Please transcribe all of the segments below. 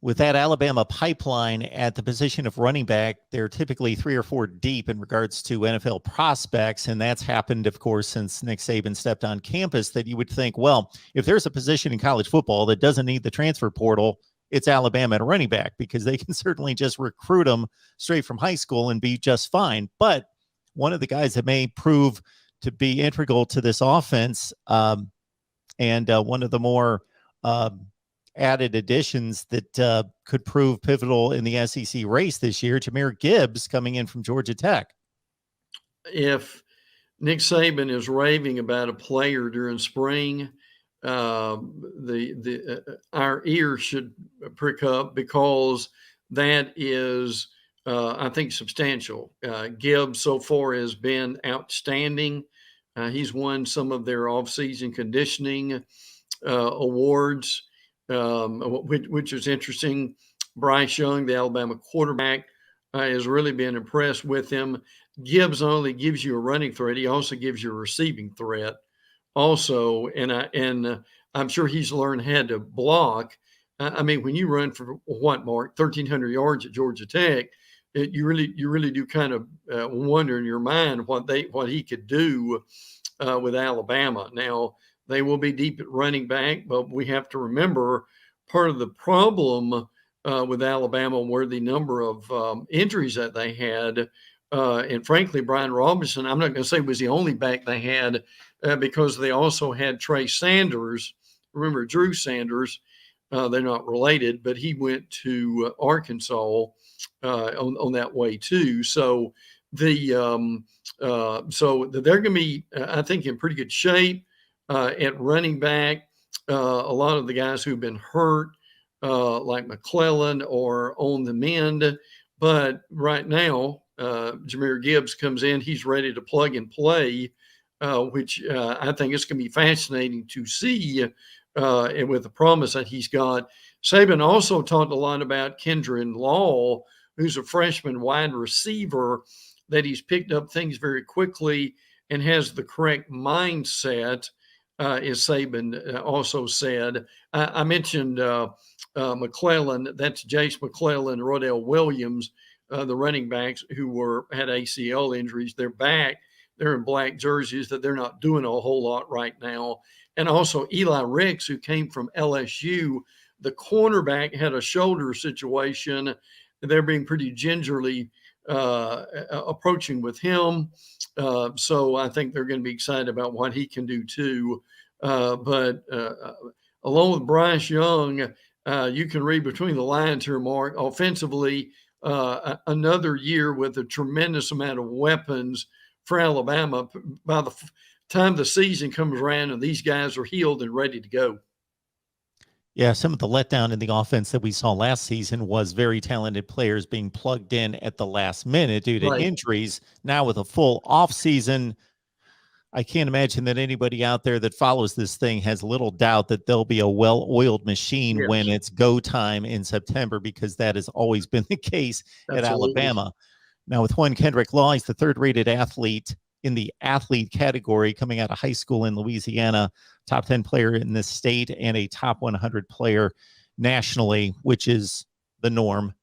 with that Alabama pipeline at the position of running back, they're typically 3 or 4 deep in regards to NFL prospects. And that's happened, of course, since Nick Saban stepped on campus, that you would think, well, if there's a position in college football that doesn't need the transfer portal, it's Alabama at running back, because they can certainly just recruit them straight from high school and be just fine. But one of the guys that may prove to be integral to this offense, and one of the more added additions that could prove pivotal in the SEC race this year, Jahmyr Gibbs, coming in from Georgia Tech. If Nick Saban is raving about a player during spring, our ears should prick up, because that is, I think, substantial. Gibbs so far has been outstanding. He's won some of their offseason conditioning awards, which is interesting. Bryce Young, the Alabama quarterback, has really been impressed with him. Gibbs not only gives you a running threat, he also gives you a receiving threat also. And I'm sure he's learned how to block. I mean, when you run for what, Mark, 1,300 yards at Georgia Tech, you really do kind of wonder in your mind what he could do with Alabama. Now, they will be deep at running back, but we have to remember part of the problem with Alabama were the number of injuries that they had. And frankly, Brian Robinson, I'm not going to say was the only back they had, because they also had Trey Sanders. Remember Drew Sanders? They're not related, but he went to Arkansas on that way too. So they're going to be, I think, in pretty good shape at running back. A lot of the guys who've been hurt, like McClellan, are on the mend. But right now, Jahmyr Gibbs comes in. He's ready to plug and play, which I think it's going to be fascinating to see, and with the promise that he's got. Saban also talked a lot about Kendron Law, who's a freshman wide receiver, that he's picked up things very quickly and has the correct mindset, as Saban also said. I mentioned McClellan. That's Jace McClellan, Rodell Williams, the running backs who had ACL injuries. They're back. They're in black jerseys, that they're not doing a whole lot right now. And also Eli Ricks, who came from LSU. The cornerback had a shoulder situation. They're being pretty gingerly approaching with him. So I think they're going to be excited about what he can do too. But along with Bryce Young, you can read between the lines here, Mark. Offensively, another year with a tremendous amount of weapons for Alabama. By the time the season comes around and these guys are healed and ready to go. Yeah, some of the letdown in the offense that we saw last season was very talented players being plugged in at the last minute due to injuries. Now with a full offseason, I can't imagine that anybody out there that follows this thing has little doubt that there'll be a well-oiled machine when it's go time in September, because that has always been the case at Alabama. Now with Juan Kendrick Law, he's the third-rated athlete in the athlete category coming out of high school in Louisiana, top 10 player in this state and a top 100 player nationally, which is the norm.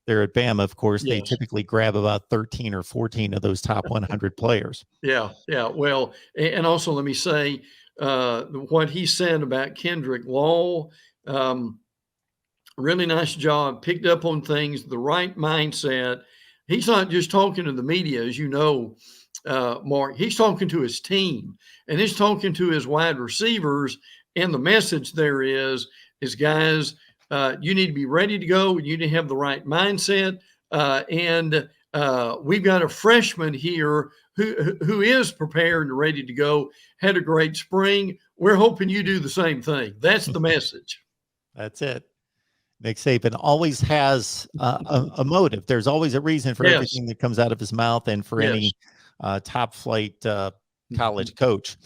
There at Bama, of course, they typically grab about 13 or 14 of those top 100 players. Yeah. Well, and also let me say what he said about Kendrick Law, really nice job, picked up on things, the right mindset. He's not just talking to the media, as you know, Mark. He's talking to his team, and he's talking to his wide receivers. And the message there is guys, you need to be ready to go. You need to have the right mindset. And we've got a freshman here who is prepared and ready to go. Had a great spring. We're hoping you do the same thing. That's the message. That's it. Nick Saban always has a motive. There's always a reason for everything that comes out of his mouth, and for any top flight college coach.